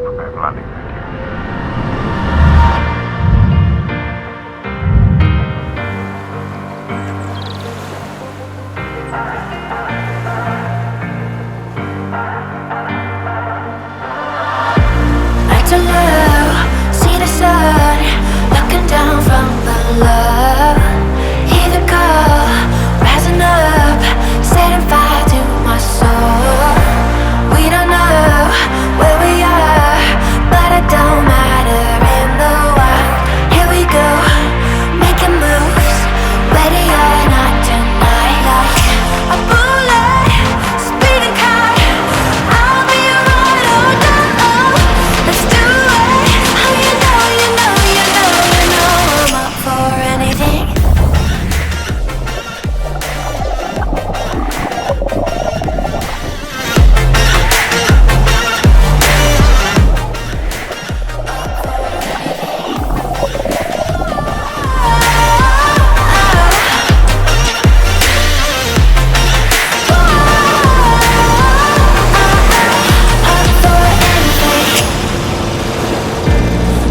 Prepare for landing. Thank you. Like to love, see the sun looking down from below. Hear the call, rising up, setting fire to my soul. We don't know where we are, but it don't matter in the wild. Here we go, making moves, ready or not tonight. Like a bullet, speeding car, I'll be your ride or die. Let's do it. Oh, you know, you know, you know, you know I'm up for anything.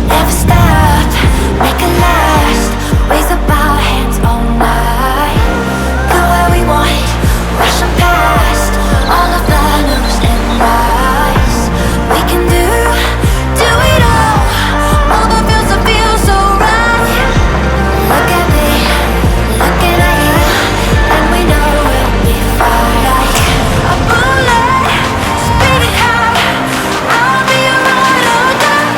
Never stop, make it last. Raise up our hands all night. Go where we want, rushing past all of the no's and rights. We can do it all. All the feels that feel so right. Look at me, looking at you, and we know we'll be fine. Like a bullet, speeding high, I'll be your ride or die.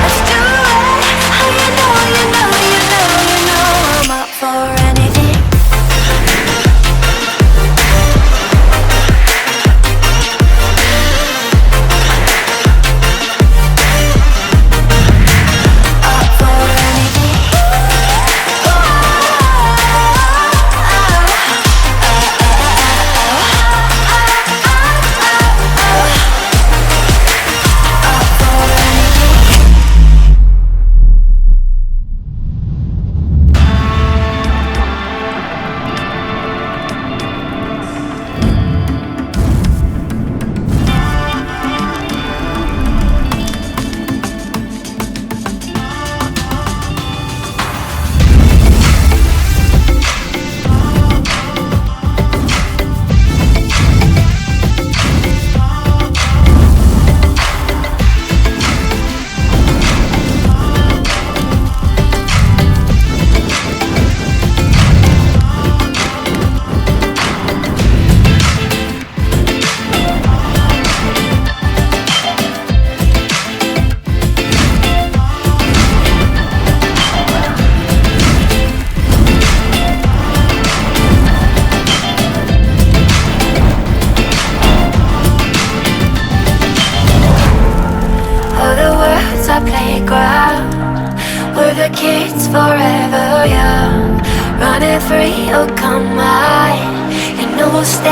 Let's do it. Oh, you know, you know, you know, you know I'm up for anything. Up for anything. Up for anything. Oh, the world's our playground. We're the kids forever young, running free. Oh, come on, you know we'll stay